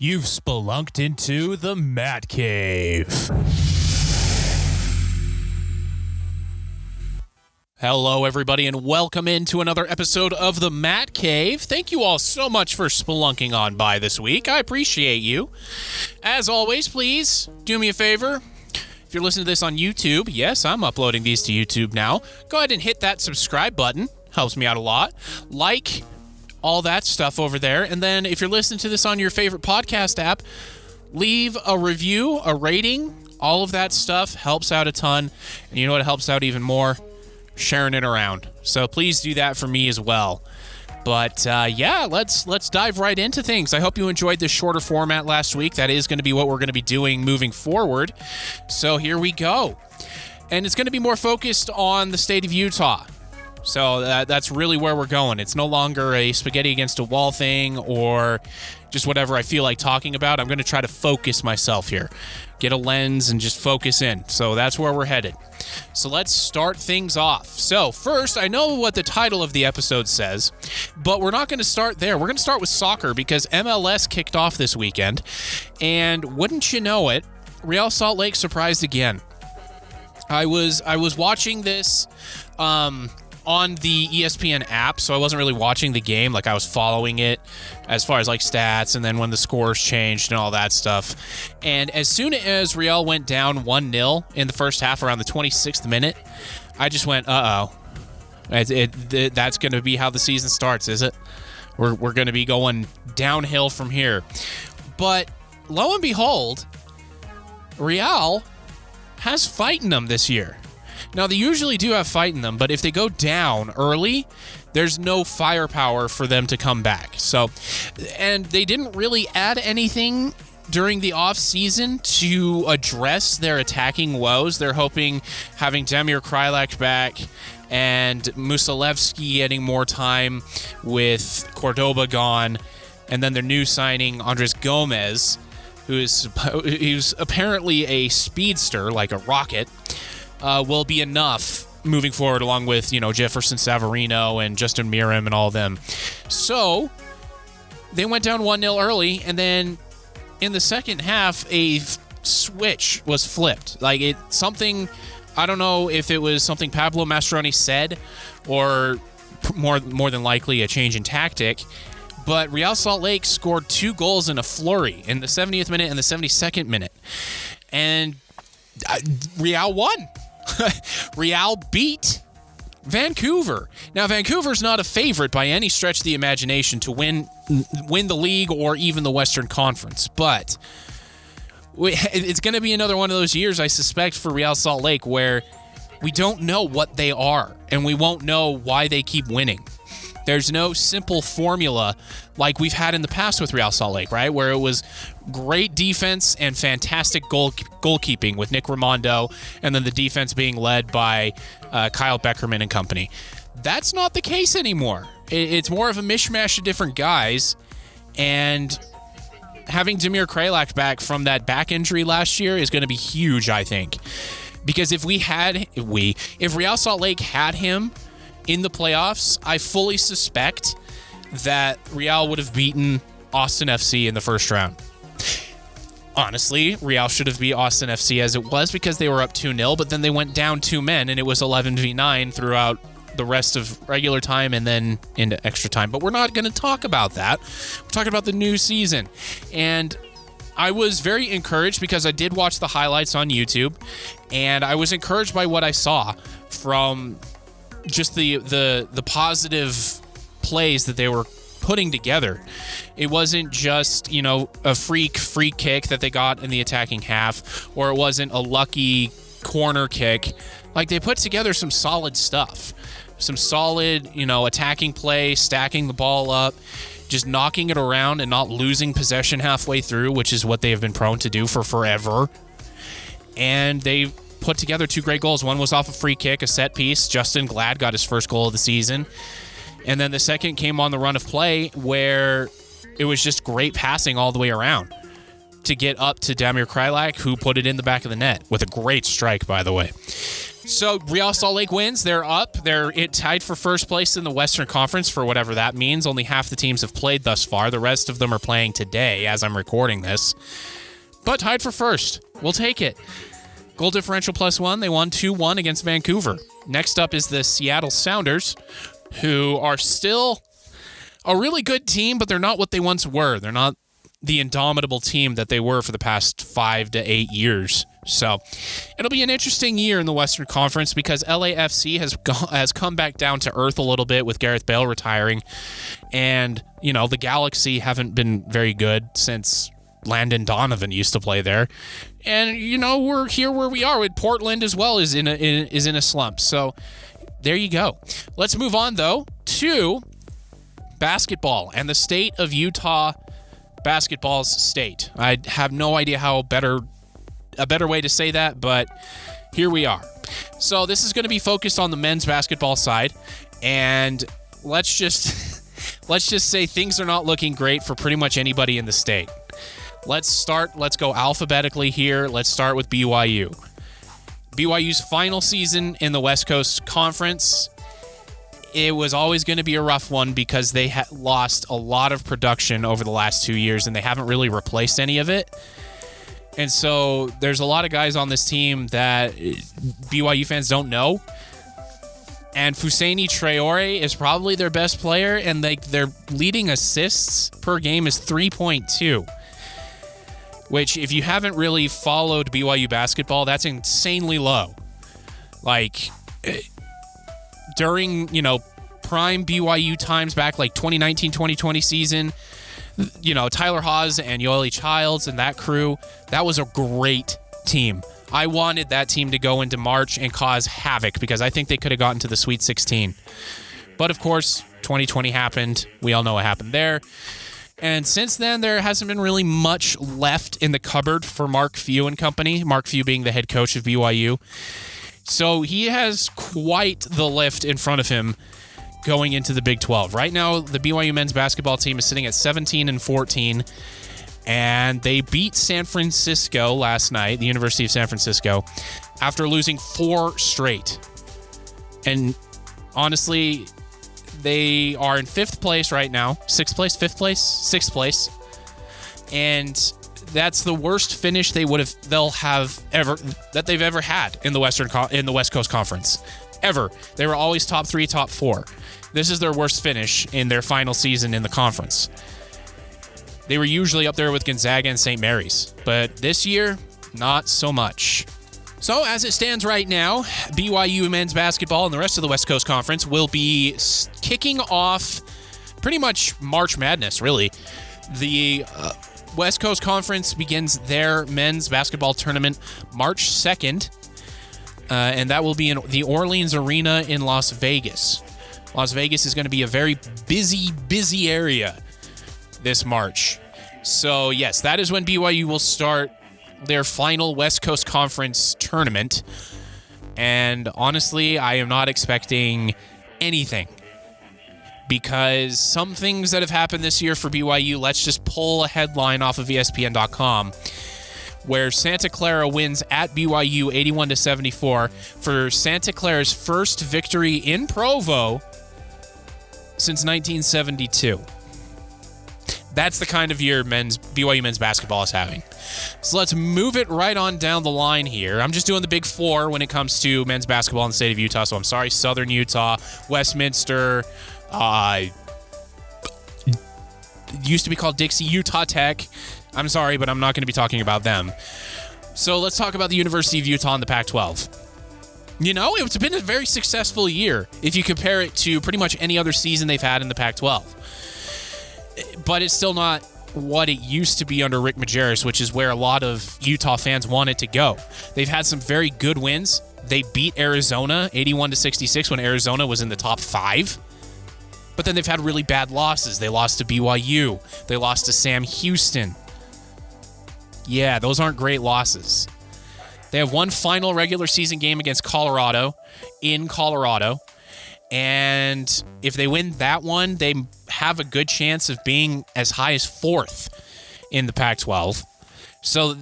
You've spelunked into the Mat Cave. Hello, everybody, and welcome into another episode of the Mat Cave. Thank you all so much for spelunking on by this week. I appreciate you. As always, please do me a favor. If you're listening to this on YouTube, yes, I'm uploading these to YouTube now. Go ahead and hit that subscribe button. Helps me out a lot. Like all that stuff over there. And then if you're listening to this on your favorite podcast app, leave a review, a rating. All of that stuff helps out a ton. And you know what helps out even more? Sharing it around. So please do that for me as well. But yeah, let's dive right into things. I hope you enjoyed this shorter format last week. That is going to be what we're going to be doing moving forward. So here we go. And it's going to be more focused on the state of Utah. So that's really where we're going. It's no longer a spaghetti against a wall thing or just whatever I feel like talking about. I'm going to try to focus myself here. Get a lens and just focus in. So that's where we're headed. So let's start things off. So first, I know what the title of the episode says, but we're not going to start there. We're going to start with soccer because MLS kicked off this weekend. And wouldn't you know it, Real Salt Lake surprised again. I was watching this on the ESPN app, so I wasn't really watching the game. Like, I was following it as far as like stats and then when the scores changed and all that stuff. And as soon as Real went down 1-0 in the first half around the 26th minute, I just went, uh-oh. That's going to be how the season starts, is it? We're going to be going downhill from here. But lo and behold, Real has fight in them this year. Now, they usually do have fight in them, but if they go down early, there's no firepower for them to come back. So, and they didn't really add anything during the offseason to address their attacking woes. They're hoping having Damir Krylak back and Musalevsky getting more time with Cordoba gone, and then their new signing, Andres Gomez, who's apparently a speedster, like a rocket, will be enough moving forward, along with, Jefferson Savarino and Justin Miram and all of them. So they went down 1-0 early, and then in the second half, a switch was flipped. Like, I don't know if it was something Pablo Mastroeni said or more than likely a change in tactic, but Real Salt Lake scored 2 goals in a flurry in the 70th minute and the 72nd minute. And Real won. Real beat Vancouver. Now, Vancouver's not a favorite by any stretch of the imagination to win the league or even the Western Conference, but it's going to be another one of those years, I suspect, for Real Salt Lake where we don't know what they are, and we won't know why they keep winning. There's no simple formula like we've had in the past with Real Salt Lake, right? Where it was great defense and fantastic goalkeeping with Nick Raimondo, and then the defense being led by Kyle Beckerman and company. That's not the case anymore. It's more of a mishmash of different guys, and having Damir Krylak back from that back injury last year is going to be huge, I think. Because if Real Salt Lake had him in the playoffs, I fully suspect that Real would have beaten Austin FC in the first round. Honestly, Real should have beat Austin FC as it was because they were up 2-0, but then they went down 2 men, and it was 11v9 throughout the rest of regular time and then into extra time. But we're not going to talk about that. We're talking about the new season. And I was very encouraged because I did watch the highlights on YouTube, and I was encouraged by what I saw from just the positive plays that they were putting together. It wasn't just, a free kick that they got in the attacking half, or it wasn't a lucky corner kick. Like, they put together some solid stuff. Some solid, attacking play, stacking the ball up, just knocking it around and not losing possession halfway through, which is what they have been prone to do for forever. And they put together 2 great goals. One was off a free kick, a set piece. Justin Glad got his first goal of the season. And then the second came on the run of play where it was just great passing all the way around to get up to Damir Krylak, who put it in the back of the net with a great strike, by the way. So Real Salt Lake wins. They're up. They're tied for first place in the Western Conference for whatever that means. Only half the teams have played thus far. The rest of them are playing today as I'm recording this. But tied for first. We'll take it. Goal differential +1. They won 2-1 against Vancouver. Next up is the Seattle Sounders, who are still a really good team, but they're not what they once were. They're not the indomitable team that they were for the past 5 to 8 years. So it'll be an interesting year in the Western Conference because LAFC has come back down to earth a little bit with Gareth Bale retiring. And, the Galaxy haven't been very good since Landon Donovan used to play there. And, we're here where we are with Portland as well is in a slump. So there you go. Let's move on, though, to basketball and the state of Utah basketball's state. I have no idea how a better way to say that, but here we are. So this is going to be focused on the men's basketball side, and let's just say things are not looking great for pretty much anybody in the state. Let's go alphabetically here. Let's start with BYU. BYU's final season in the West Coast Conference. It was always going to be a rough one because they lost a lot of production over the last 2 years, and they haven't really replaced any of it. And so there's a lot of guys on this team that BYU fans don't know. And Fousseyni Traore is probably their best player, and their leading assists per game is 3.2. Which, if you haven't really followed BYU basketball, that's insanely low. Like, during, prime BYU times back, like 2019-2020 season, Tyler Haws and Yoeli Childs and that crew, that was a great team. I wanted that team to go into March and cause havoc because I think they could have gotten to the Sweet 16. But, of course, 2020 happened. We all know what happened there. And since then, there hasn't been really much left in the cupboard for Mark Few and company, Mark Few being the head coach of BYU. So he has quite the lift in front of him going into the Big 12. Right now, the BYU men's basketball team is sitting at 17-14, and they beat San Francisco last night, the University of San Francisco, after losing 4 straight. And honestly, they are in 5th place right now. 6th place, 5th place, 6th place. And that's the worst finish they've ever had in the West Coast Conference. Ever. They were always top 3, top 4. This is their worst finish in their final season in the conference. They were usually up there with Gonzaga and St. Mary's, but this year, not so much. So as it stands right now, BYU men's basketball and the rest of the West Coast Conference will be kicking off pretty much March Madness, really. The West Coast Conference begins their men's basketball tournament March 2nd, and that will be in the Orleans Arena in Las Vegas. Las Vegas is going to be a very busy area this March. So, yes, that is when BYU will start their final West Coast Conference tournament. And honestly, I am not expecting anything because some things that have happened this year for BYU, let's just pull a headline off of ESPN.com, where Santa Clara wins at BYU 81-74 for Santa Clara's first victory in Provo since 1972. That's the kind of year BYU men's basketball is having. So let's move it right on down the line here. I'm just doing the big 4 when it comes to men's basketball in the state of Utah. So I'm sorry, Southern Utah, Westminster, used to be called Dixie, Utah Tech. I'm sorry, but I'm not going to be talking about them. So let's talk about the University of Utah in the Pac-12. It's been a very successful year if you compare it to pretty much any other season they've had in the Pac-12. But it's still not what it used to be under Rick Majerus, which is where a lot of Utah fans want it to go. They've had some very good wins. They beat Arizona 81-66 when Arizona was in the top 5. But then they've had really bad losses. They lost to BYU. They lost to Sam Houston. Yeah, those aren't great losses. They have one final regular season game against Colorado in Colorado. And if they win that one, they have a good chance of being as high as 4th in the Pac-12. So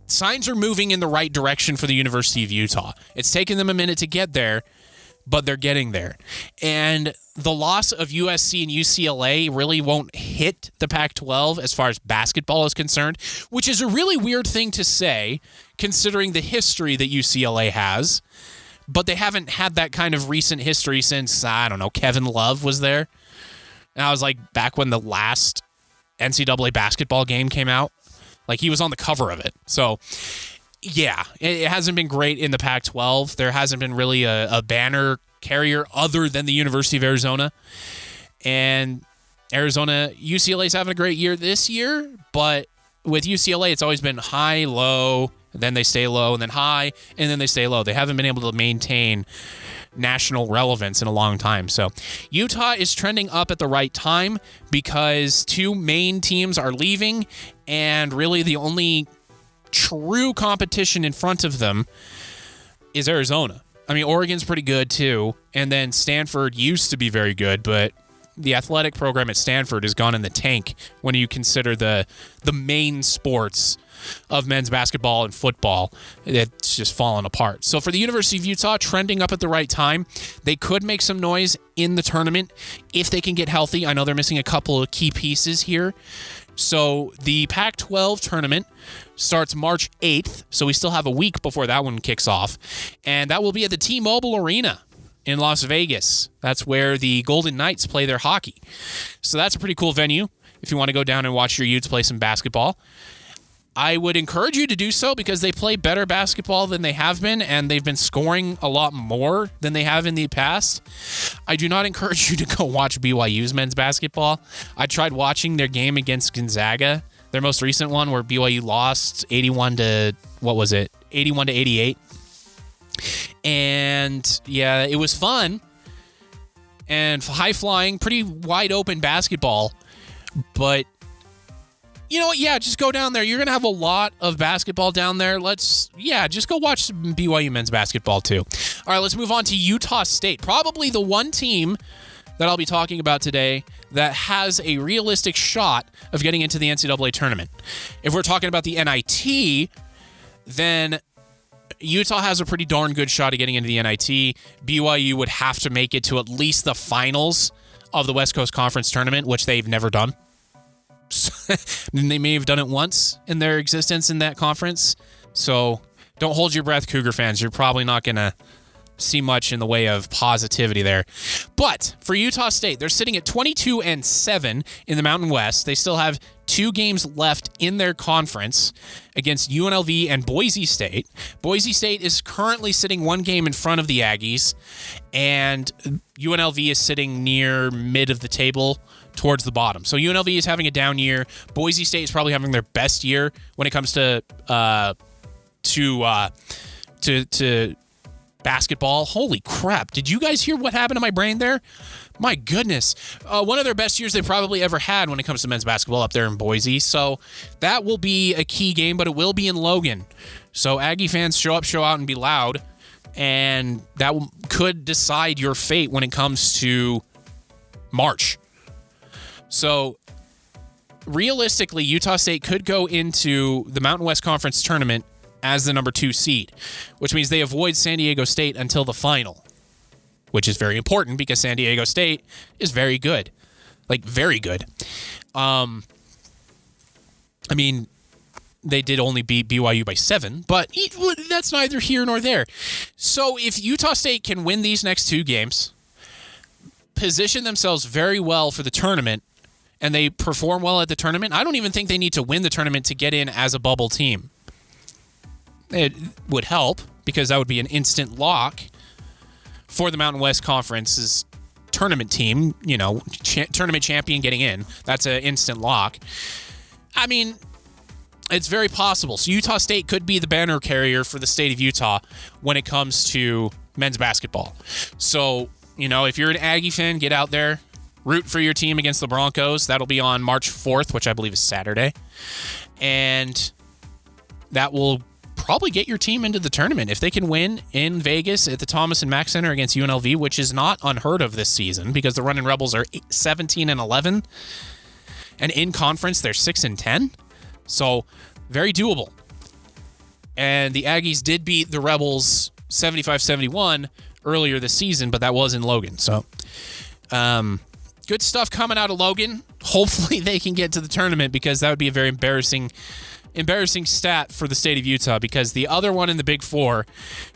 signs are moving in the right direction for the University of Utah. It's taken them a minute to get there, but they're getting there. And the loss of USC and UCLA really won't hit the Pac-12 as far as basketball is concerned, which is a really weird thing to say considering the history that UCLA has. But they haven't had that kind of recent history since, I don't know, Kevin Love was there. And I was like, back when the last NCAA basketball game came out, like he was on the cover of it. So, yeah, it hasn't been great in the Pac-12. There hasn't been really a banner carrier other than the University of Arizona. And UCLA's having a great year this year, but with UCLA, it's always been high, low, then they stay low, and then high, and then they stay low. They haven't been able to maintain national relevance in a long time. So Utah is trending up at the right time because two main teams are leaving, and really the only true competition in front of them is Arizona. I mean, Oregon's pretty good too, and then Stanford used to be very good, but the athletic program at Stanford has gone in the tank when you consider the main sports of men's basketball and football. It's just fallen apart. So for the University of Utah, trending up at the right time. They could make some noise in the tournament if they can get healthy. I know they're missing a couple of key pieces here. So the Pac-12 tournament starts March 8th, so we still have a week before that one kicks off, and that will be at the T-Mobile Arena in Las Vegas. That's where the Golden Knights play their hockey. So that's a pretty cool venue if you want to go down and watch your Utes play some basketball. I would encourage you to do so because they play better basketball than they have been, and they've been scoring a lot more than they have in the past. I do not encourage you to go watch BYU's men's basketball. I tried watching their game against Gonzaga, their most recent one, where BYU lost 81 to 88. And yeah, it was fun and high flying, pretty wide open basketball, but you know what? Yeah, just go down there. You're going to have a lot of basketball down there. Just go watch some BYU men's basketball too. All right, let's move on to Utah State. Probably the one team that I'll be talking about today that has a realistic shot of getting into the NCAA tournament. If we're talking about the NIT, then Utah has a pretty darn good shot of getting into the NIT. BYU would have to make it to at least the finals of the West Coast Conference tournament, which they've never done. They may have done it once in their existence in that conference. So don't hold your breath, Cougar fans. You're probably not going to see much in the way of positivity there. But for Utah State, they're sitting at 22-7 in the Mountain West. They still have 2 games left in their conference against UNLV and Boise State. Boise State is currently sitting 1 game in front of the Aggies, and UNLV is sitting near mid of the table towards the bottom. So UNLV is having a down year. Boise State is probably having their best year when it comes to basketball. Holy crap. Did you guys hear what happened to my brain there? My goodness. One of their best years they probably ever had when it comes to men's basketball up there in Boise. So that will be a key game, but it will be in Logan. So Aggie fans, show up, show out, and be loud. And that could decide your fate when it comes to March. So realistically, Utah State could go into the Mountain West Conference tournament as the number 2 seed, which means they avoid San Diego State until the final, which is very important because San Diego State is very good. Like, very good. I mean, they did only beat BYU by 7, but that's neither here nor there. So if Utah State can win these next 2 games, position themselves very well for the tournament, and they perform well at the tournament, I don't even think they need to win the tournament to get in as a bubble team. It would help because that would be an instant lock for the Mountain West Conference's tournament team, tournament champion getting in. That's an instant lock. I mean, it's very possible. So Utah State could be the banner carrier for the state of Utah when it comes to men's basketball. So, if you're an Aggie fan, get out there, root for your team against the Broncos. That'll be on March 4th, which I believe is Saturday. And that will probably get your team into the tournament. If they can win in Vegas at the Thomas and Mack Center against UNLV, which is not unheard of this season because the Running Rebels are 17-11, and in conference they're 6-10. So very doable. And the Aggies did beat the Rebels 75-71 earlier this season, but that was in Logan. So, good stuff coming out of Logan. Hopefully they can get to the tournament, because that would be a very embarrassing stat for the state of Utah, because the other one in the Big Four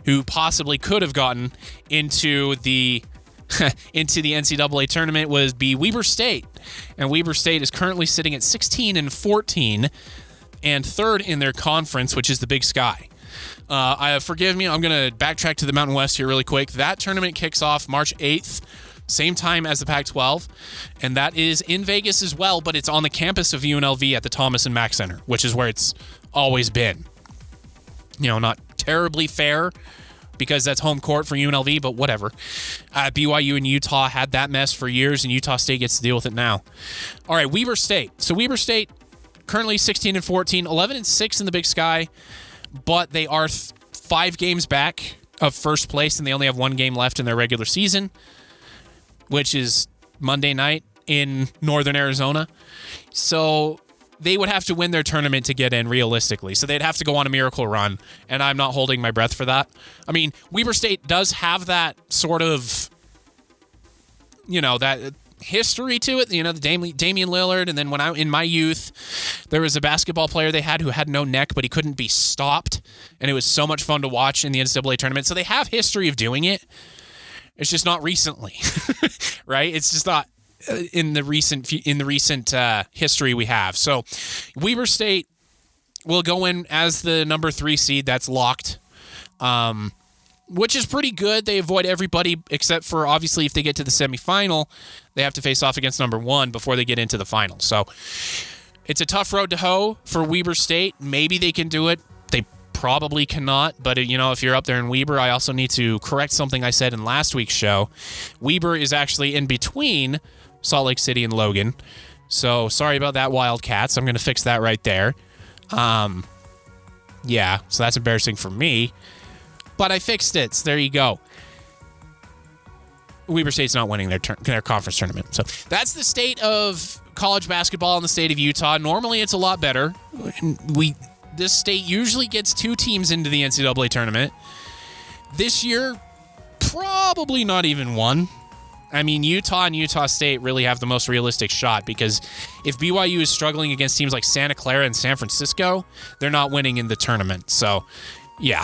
who possibly could have gotten into the NCAA tournament was Weber State. And Weber State is currently sitting at 16-14 and third in their conference, which is the Big Sky. Forgive me, I'm going to backtrack to the Mountain West here really quick. That tournament kicks off March 8th, same time as the Pac-12, and that is in Vegas as well, but it's on the campus of UNLV at the Thomas and Mack Center, which is where it's always been. Not terribly fair, because that's home court for UNLV, but whatever. BYU and Utah had that mess for years, and Utah State gets to deal with it now. All right, Weber State. So Weber State currently 16-14, 11-6 in the Big Sky, but they are 5 games back of first place, and they only have 1 game left in their regular season, which is Monday night in northern Arizona. So they would have to win their tournament to get in realistically. So they'd have to go on a miracle run, and I'm not holding my breath for that. I mean, Weber State does have that sort of, that history to it, the Damian Lillard, and then when in my youth, there was a basketball player they had who had no neck, but he couldn't be stopped, and it was so much fun to watch in the NCAA tournament. So they have history of doing it. It's just not recently, right? It's just not in the recent history we have. So Weber State will go in as the number 3 seed. That's locked, which is pretty good. They avoid everybody except for, obviously, if they get to the semifinal, they have to face off against number 1 before they get into the final. So it's a tough road to hoe for Weber State. Maybe they can do it. They probably cannot, but if you're up there in Weber, I also need to correct something I said in last week's show. Weber is actually in between Salt Lake City and Logan, so sorry about that, Wildcats. I'm going to fix that right there. Yeah, so that's embarrassing for me, but I fixed it, so there you go. Weber State's not winning their conference tournament, so that's the state of college basketball in the state of Utah. Normally it's a lot better. This state usually gets 2 teams into the NCAA tournament. This year, probably not even 1. I mean, Utah and Utah State really have the most realistic shot, because if BYU is struggling against teams like Santa Clara and San Francisco, they're not winning in the tournament. So, yeah.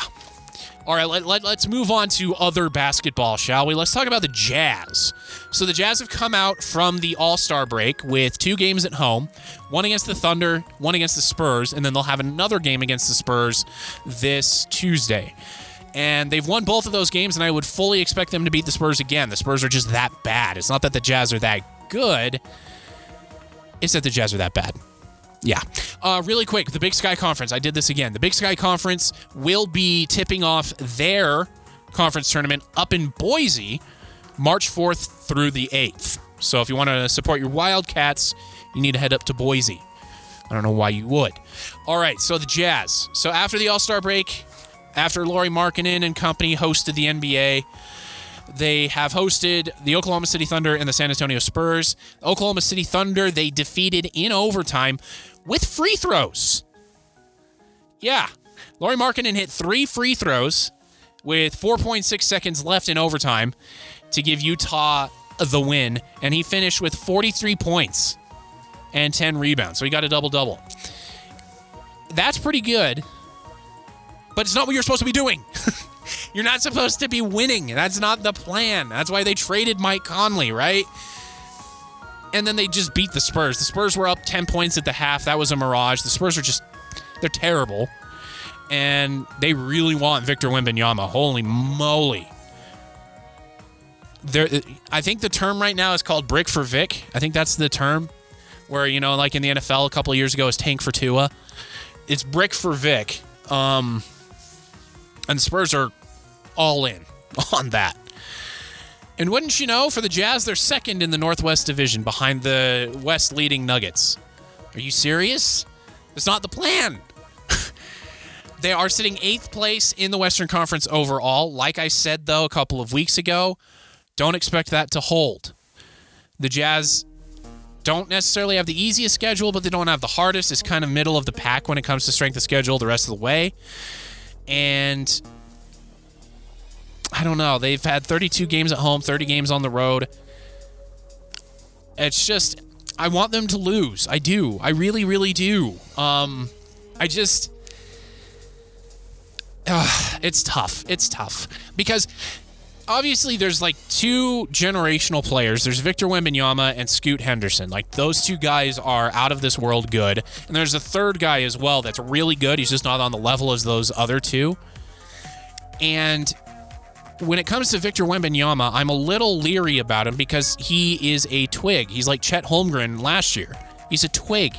All right, let's move on to other basketball, shall we? Let's talk about the Jazz. So the Jazz have come out from the All-Star break with 2 games at home, 1 against the Thunder, 1 against the Spurs, and then they'll have another game against the Spurs this Tuesday. And they've won both of those games, and I would fully expect them to beat the Spurs again. The Spurs are just that bad. It's not that the Jazz are that good. It's that the Jazz are that bad. Yeah. Really quick, the Big Sky Conference. I did this again. The Big Sky Conference will be tipping off their conference tournament up in Boise March 4th through the 8th. So if you want to support your Wildcats, you need to head up to Boise. I don't know why you would. All right, so the Jazz. So after the All-Star break, after Lauri Markkanen and company hosted the NBA, they have hosted the Oklahoma City Thunder and the San Antonio Spurs. The Oklahoma City Thunder, they defeated in overtime with free throws. Yeah. Lauri Markkanen hit 3 free throws with 4.6 seconds left in overtime to give Utah the win, and he finished with 43 points and 10 rebounds. So he got a double-double. That's pretty good, but it's not what you're supposed to be doing. You're not supposed to be winning. That's not the plan. That's why they traded Mike Conley, right? And then they just beat the Spurs. The Spurs were up 10 points at the half. That was a mirage. The Spurs are they're terrible. And they really want Victor Wembanyama. Holy moly. I think the term right now is called brick for Vic. I think that's the term where, like in the NFL a couple of years ago, is tank for Tua. It's brick for Vic. And the Spurs are all in on that. And wouldn't you know, for the Jazz, they're second in the Northwest Division behind the West leading Nuggets. Are you serious? That's not the plan. They are sitting 8th place in the Western Conference overall. Like I said, though, a couple of weeks ago, don't expect that to hold. The Jazz don't necessarily have the easiest schedule, but they don't have the hardest. It's kind of middle of the pack when it comes to strength of schedule the rest of the way. And I don't know. They've had 32 games at home, 30 games on the road. It's just, I want them to lose. I do. I really, really do. It's tough. It's tough. Because obviously there's like two generational players. There's Victor Wembanyama and Scoot Henderson. Like, those two guys are out of this world good. And there's a third guy as well that's really good. He's just not on the level as those other two. And when it comes to Victor Wembanyama, I'm a little leery about him because he is a twig. He's like Chet Holmgren last year. He's a twig.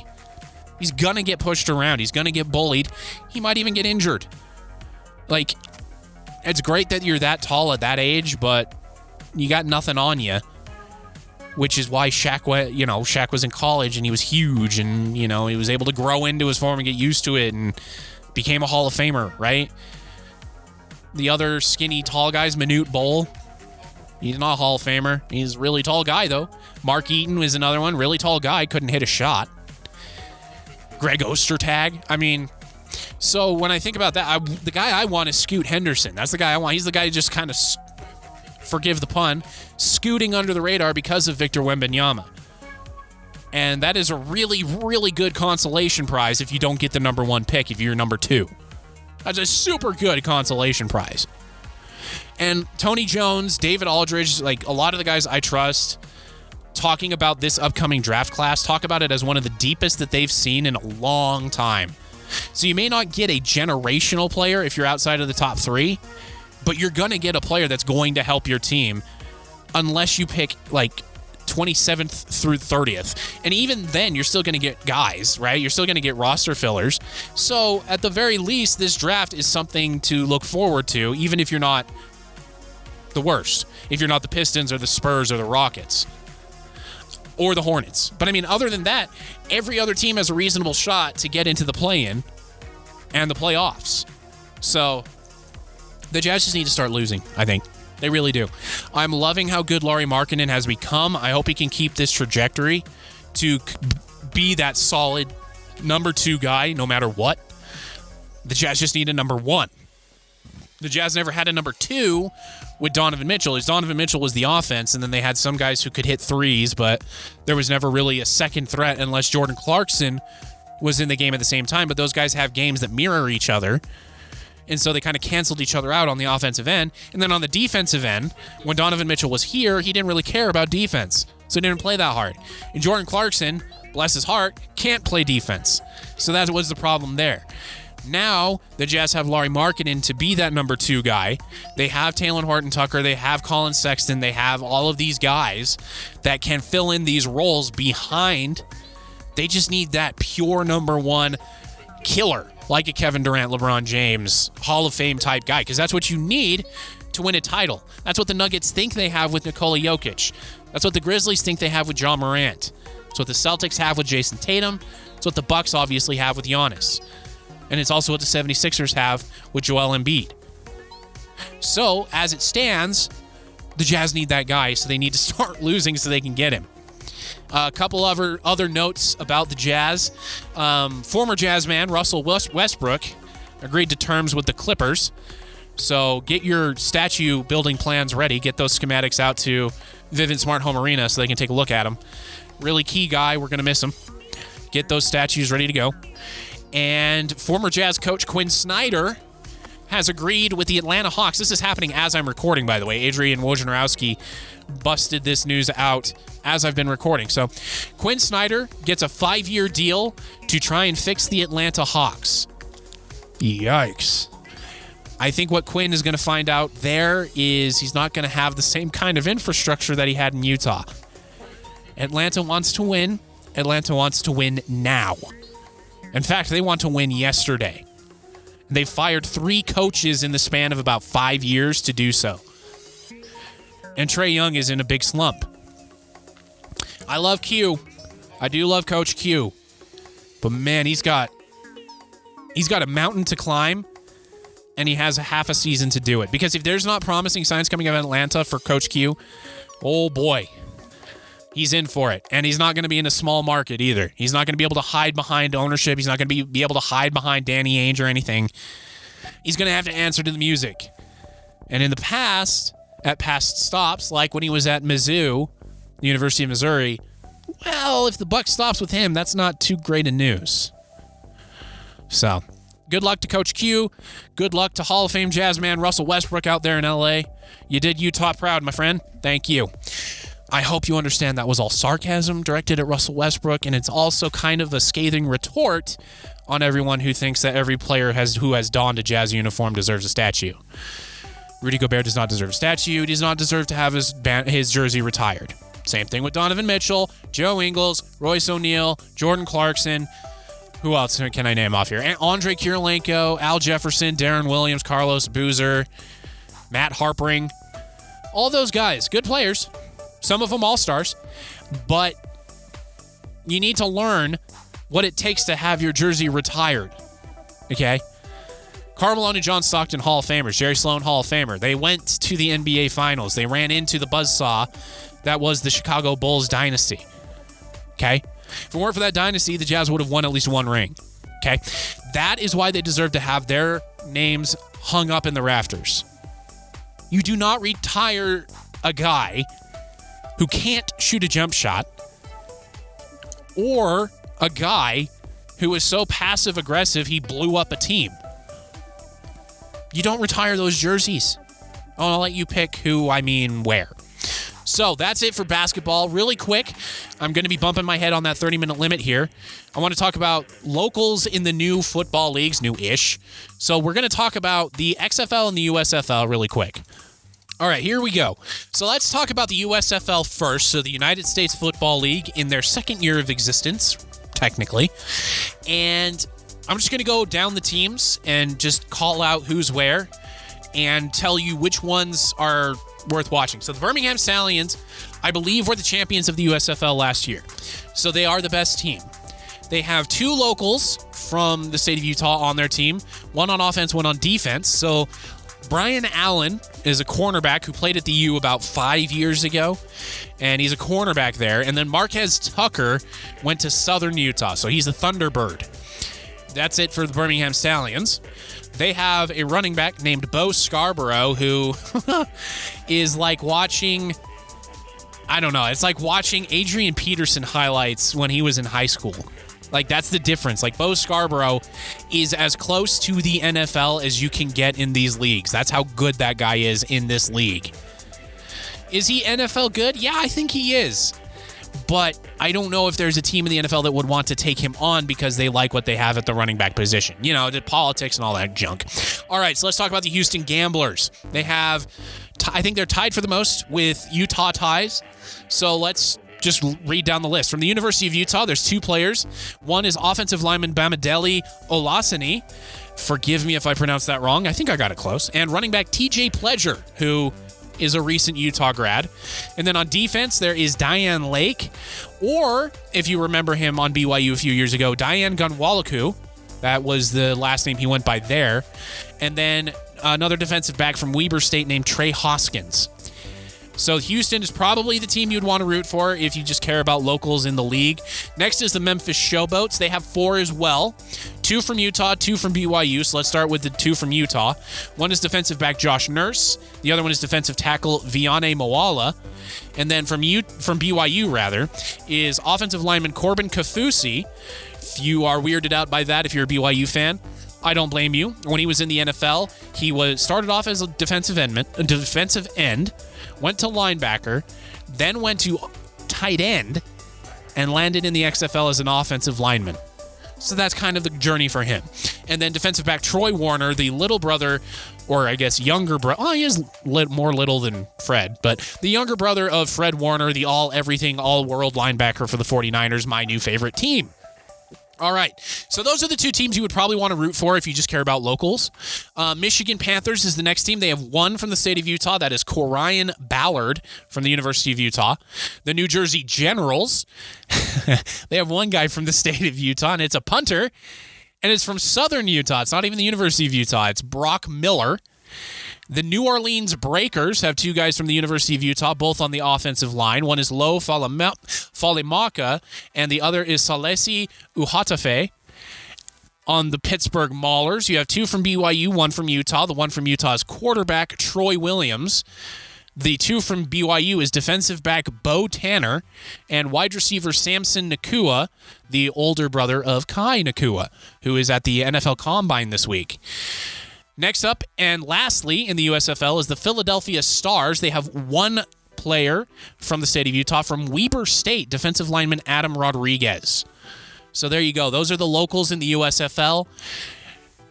He's going to get pushed around. He's going to get bullied. He might even get injured. Like, it's great that you're that tall at that age, but you got nothing on you, which is why Shaq was in college and he was huge and, he was able to grow into his form and get used to it and became a Hall of Famer, right? The other skinny tall guy's Manute Bol. He's not a Hall of Famer. He's a really tall guy, though. Mark Eaton was another one. Really tall guy. Couldn't hit a shot. Greg Ostertag. I mean, so when I think about that, the guy I want is Scoot Henderson. That's the guy I want. He's the guy who just kind of, forgive the pun, scooting under the radar because of Victor Wembanyama. And that is a really, really good consolation prize if you don't get the number one pick, if you're number two. That's a super good consolation prize. And Tony Jones, David Aldridge, like a lot of the guys I trust, talking about this upcoming draft class, talk about it as one of the deepest that they've seen in a long time. So you may not get a generational player if you're outside of the top three, but you're going to get a player that's going to help your team unless you pick like 27th through 30th. And even then, you're still going to get guys, right? You're still going to get roster fillers. So at the very least, this draft is something to look forward to, even if you're not the worst, if you're not the Pistons or the Spurs or the Rockets or the Hornets. But I mean, other than that, every other team has a reasonable shot to get into the play-in and the playoffs. So the Jazz just need to start losing, I think. They really do. I'm loving how good Lauri Markkanen has become. I hope he can keep this trajectory to be that solid number two guy no matter what. The Jazz just need a number one. The Jazz never had a number two with Donovan Mitchell. Donovan Mitchell was the offense, and then they had some guys who could hit threes, but there was never really a second threat unless Jordan Clarkson was in the game at the same time. But those guys have games that mirror each other. And so they kind of canceled each other out on the offensive end. And then on the defensive end, when Donovan Mitchell was here, he didn't really care about defense. So he didn't play that hard. And Jordan Clarkson, bless his heart, can't play defense. So that was the problem there. Now, the Jazz have Lauri Markkanen to be that number two guy. They have Talen Horton-Tucker. They have Colin Sexton. They have all of these guys that can fill in these roles behind. They just need that pure number one killer, like a Kevin Durant, LeBron James, Hall of Fame type guy, because that's what you need to win a title. That's what the Nuggets think they have with Nikola Jokic. That's what the Grizzlies think they have with John Morant. It's what the Celtics have with Jason Tatum. It's what the Bucks obviously have with Giannis. And it's also what the 76ers have with Joel Embiid. So, as it stands, the Jazz need that guy, so they need to start losing so they can get him. A couple other notes about the Jazz. Former Jazz man Russell Westbrook agreed to terms with the Clippers. So get your statue building plans ready. Get those schematics out to Vivint Smart Home Arena so they can take a look at them. Really key guy. We're going to miss him. Get those statues ready to go. And former Jazz coach Quinn Snyder has agreed with the Atlanta Hawks. This is happening as I'm recording, by the way. Adrian Wojnarowski busted this news out as I've been recording. So Quinn Snyder gets a 5-year deal to try and fix the Atlanta Hawks. Yikes. I think what Quinn is going to find out there is he's not going to have the same kind of infrastructure that he had in Utah. Atlanta wants to win. Atlanta wants to win now. In fact, they want to win yesterday. They fired 3 coaches in the span of about 5 years to do so. And Trae Young is in a big slump. I love Q. I do love Coach Q. But man, he's got a mountain to climb, and he has a half a season to do it. Because if there's not promising signs coming out of Atlanta for Coach Q, oh boy. He's in for it, and he's not going to be in a small market either. He's not going to be able to hide behind ownership. He's not going to be able to hide behind Danny Ainge or anything. He's going to have to answer to the music. And in the past, at past stops, like when he was at Mizzou, the University of Missouri, well, if the buck stops with him, that's not too great a news. So, good luck to Coach Q. Good luck to Hall of Fame jazz man Russell Westbrook out there in L.A. You did Utah proud, my friend. Thank you. I hope you understand that was all sarcasm directed at Russell Westbrook, and it's also kind of a scathing retort on everyone who thinks that every player who has donned a Jazz uniform deserves a statue. Rudy Gobert does not deserve a statue. He does not deserve to have his jersey retired. Same thing with Donovan Mitchell, Joe Ingles, Royce O'Neal, Jordan Clarkson. Who else can I name off here? Andre Kirilenko, Al Jefferson, Darren Williams, Carlos Boozer, Matt Harpering. All those guys, good players. Some of them all-stars, but you need to learn what it takes to have your jersey retired, okay? Karl Malone and John Stockton, Hall of Famers. Jerry Sloan, Hall of Famer. They went to the NBA Finals. They ran into the buzzsaw that was the Chicago Bulls dynasty, okay? If it weren't for that dynasty, the Jazz would have won at least one ring, okay? That is why they deserve to have their names hung up in the rafters. You do not retire a guy who can't shoot a jump shot, or a guy who is so passive-aggressive he blew up a team. You don't retire those jerseys. I'll let you pick where. So that's it for basketball. Really quick, I'm going to be bumping my head on that 30-minute limit here. I want to talk about locals in the new football leagues, new-ish. So we're going to talk about the XFL and the USFL really quick. All right, here we go. So let's talk about the USFL first. So the United States Football League in their second year of existence, technically. And I'm just going to go down the teams and just call out who's where and tell you which ones are worth watching. So the Birmingham Stallions, I believe, were the champions of the USFL last year. So they are the best team. They have two locals from the state of Utah on their team, one on offense, one on defense. So Brian Allen is a cornerback who played at the U about 5 years ago, and he's a cornerback there. And then Marquez Tucker went to Southern Utah, so he's a Thunderbird. That's it for the Birmingham Stallions. They have a running back named Bo Scarborough who is like watching, I don't know, it's like watching Adrian Peterson highlights when he was in high school. Like, that's the difference. Like, Bo Scarborough is as close to the NFL as you can get in these leagues. That's how good that guy is in this league. Is he NFL good? Yeah, I think he is. But I don't know if there's a team in the NFL that would want to take him on because they like what they have at the running back position. You know, the politics and all that junk. All right, so let's talk about the Houston Gamblers. They have, I think they're tied for the most with Utah ties. So let's just read down the list. From the University of Utah, there's two players. One is offensive lineman Bamidele Olaseni. Forgive me if I pronounced that wrong. I think I got it close. And running back TJ Pledger, who is a recent Utah grad. And then on defense, there is Diane Lake, or if you remember him on BYU a few years ago, Diane Gunwalaku. That was the last name he went by there. And then another defensive back from Weber State named Trey Hoskins. So Houston is probably the team you'd want to root for if you just care about locals in the league. Next is the Memphis Showboats. They have four as well. Two from Utah, two from BYU. So let's start with the two from Utah. One is defensive back Josh Nurse. The other one is defensive tackle Viane Moala. And then from BYU, is offensive lineman Corbin Kafusi. If you are weirded out by that, if you're a BYU fan, I don't blame you. When he was in the NFL, he started off as a defensive end, went to linebacker, then went to tight end, and landed in the XFL as an offensive lineman. So that's kind of the journey for him. And then defensive back Troy Warner, the little brother, or I guess younger brother. Oh, he is more little than Fred, but the younger brother of Fred Warner, the all-everything, all-world linebacker for the 49ers, my new favorite team. All right, so those are the two teams you would probably want to root for if you just care about locals. Michigan Panthers is the next team. They have one from the state of Utah. That is Corian Ballard from the University of Utah. The New Jersey Generals, they have one guy from the state of Utah, and it's a punter, and it's from Southern Utah. It's not even the University of Utah. It's Brock Miller. The New Orleans Breakers have two guys from the University of Utah, both on the offensive line. One is Lo Falemaka, and the other is Salesi Uhatafe. On the Pittsburgh Maulers, you have two from BYU, one from Utah. The one from Utah is quarterback Troy Williams. The two from BYU is defensive back Bo Tanner and wide receiver Samson Nakua, the older brother of Kai Nakua, who is at the NFL Combine this week. Next up, and lastly, in the USFL is the Philadelphia Stars. They have one player from the state of Utah, from Weber State, defensive lineman Adam Rodriguez. So there you go. Those are the locals in the USFL.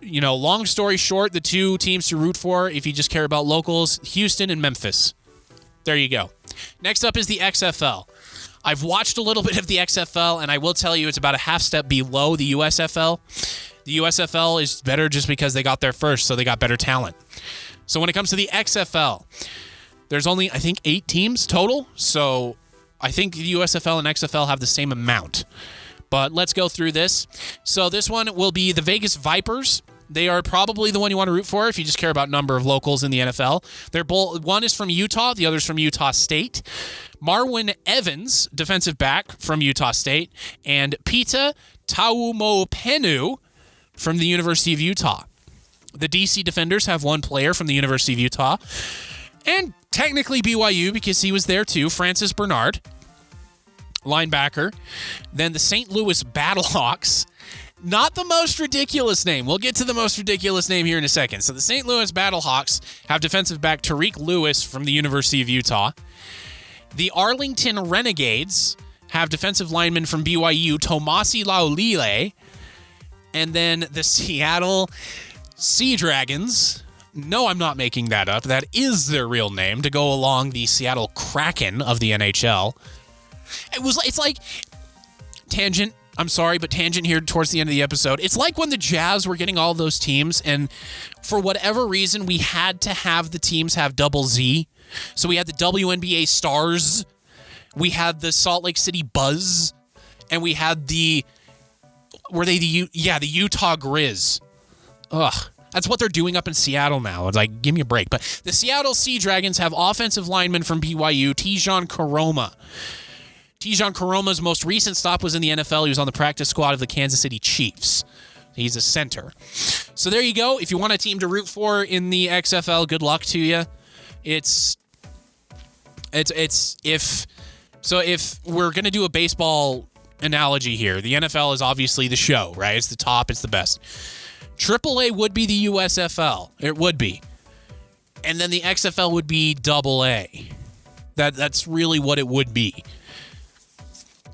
You know, long story short, the two teams to root for, if you just care about locals, Houston and Memphis. There you go. Next up is the XFL. I've watched a little bit of the XFL, and I will tell you it's about a half step below the USFL. The USFL is better just because they got there first, so they got better talent. So when it comes to the XFL, there's only, I think, 8 teams total. So I think the USFL and XFL have the same amount. But let's go through this. So this one will be the Vegas Vipers. They are probably the one you want to root for if you just care about number of locals in the NFL. They're both, one is from Utah, the other is from Utah State. Marwin Evans, defensive back from Utah State, and Pita Taumopenu from the University of Utah. The DC Defenders have one player from the University of Utah, and technically BYU because he was there too, Francis Bernard, linebacker. Then the St. Louis Battlehawks. Not the most ridiculous name. We'll get to the most ridiculous name here in a second. So the St. Louis Battlehawks have defensive back Tariq Lewis from the University of Utah. The Arlington Renegades have defensive lineman from BYU, Tomasi Laulile. And then the Seattle Sea Dragons. No, I'm not making that up. That is their real name to go along the Seattle Kraken of the NHL. It's like tangent. I'm sorry, but tangent here towards the end of the episode. It's like when the Jazz were getting all those teams, and for whatever reason, we had to have the teams have double Z. So we had the WNBA Stars, we had the Salt Lake City Buzz, and we had the Utah Grizz. Ugh. That's what they're doing up in Seattle now. It's like, give me a break. But the Seattle Sea Dragons have offensive lineman from BYU, Tijon Karoma. Tijon Karoma's most recent stop was in the NFL. He was on the practice squad of the Kansas City Chiefs. He's a center. So there you go. If you want a team to root for in the XFL, good luck to you. If we're going to do a baseball analogy here, the NFL is obviously the show, right? It's the top, it's the best. AAA would be the USFL. It would be. And then the XFL would be AA. That's really what it would be.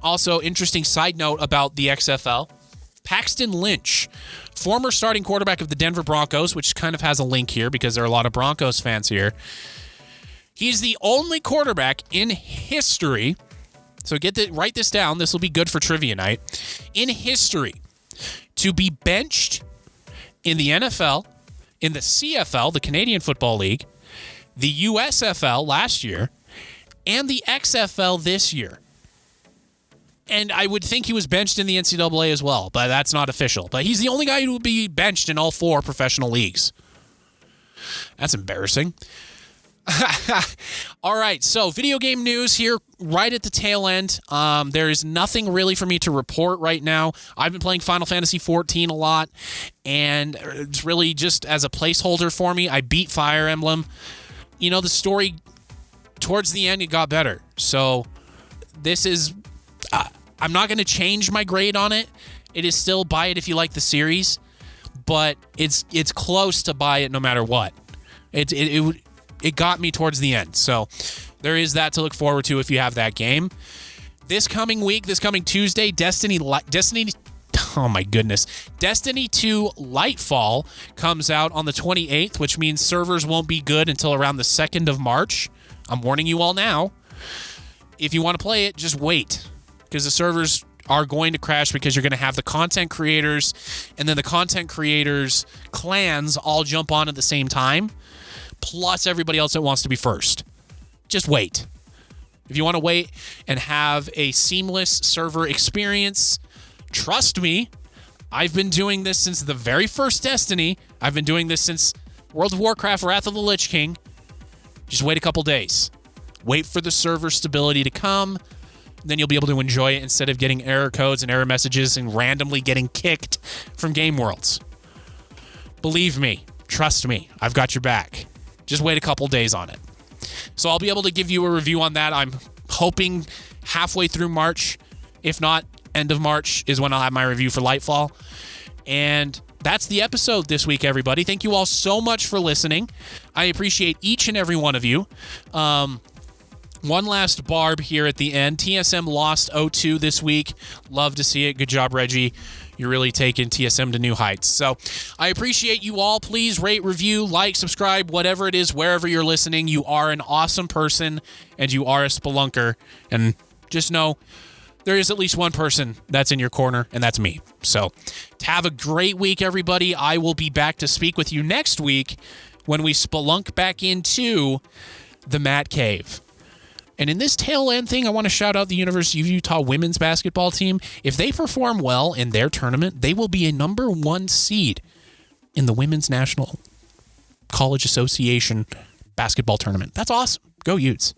Also, interesting side note about the XFL. Paxton Lynch, former starting quarterback of the Denver Broncos, which kind of has a link here because there are a lot of Broncos fans here. He's the only quarterback in history, so write this down, this will be good for trivia night, in history to be benched in the NFL, in the CFL, the Canadian Football League, the USFL last year, and the XFL this year. And I would think he was benched in the NCAA as well, but that's not official. But he's the only guy who will be benched in all 4 professional leagues. That's embarrassing. All right, so video game news here right at the tail end. There is nothing really for me to report right now. I've been playing Final Fantasy XIV a lot, and it's really just as a placeholder for me. I beat Fire Emblem. You know, the story towards the end, it got better. So this is... I'm not going to change my grade on it. It is still buy it if you like the series, but it's close to buy it no matter what. It got me towards the end, so there is that to look forward to if you have that game. This coming Tuesday, Destiny 2 Lightfall comes out on the 28th, which means servers won't be good until around the 2nd of March. I'm warning you all now. If you want to play it, just wait, because the servers are going to crash because you're going to have the content creators and then the content creators' clans all jump on at the same time, plus everybody else that wants to be first. Just wait. If you want to wait and have a seamless server experience, trust me, I've been doing this since the very first Destiny. I've been doing this since World of Warcraft Wrath of the Lich King. Just wait a couple days. Wait for the server stability to come. Then you'll be able to enjoy it instead of getting error codes and error messages and randomly getting kicked from Game Worlds. Believe me. Trust me. I've got your back. Just wait a couple days on it. So I'll be able to give you a review on that. I'm hoping halfway through March. If not, end of March is when I'll have my review for Lightfall. And that's the episode this week, everybody. Thank you all so much for listening. I appreciate each and every one of you. One last barb here at the end. TSM lost 0-2 this week. Love to see it. Good job, Reggie. You're really taking TSM to new heights. So I appreciate you all. Please rate, review, like, subscribe, whatever it is, wherever you're listening. You are an awesome person, and you are a spelunker. And just know there is at least one person that's in your corner, and that's me. So have a great week, everybody. I will be back to speak with you next week when we spelunk back into the Matt Cave. And in this tail end thing, I want to shout out the University of Utah women's basketball team. If they perform well in their tournament, they will be a number 1 seed in the Women's National College Association basketball tournament. That's awesome. Go Utes.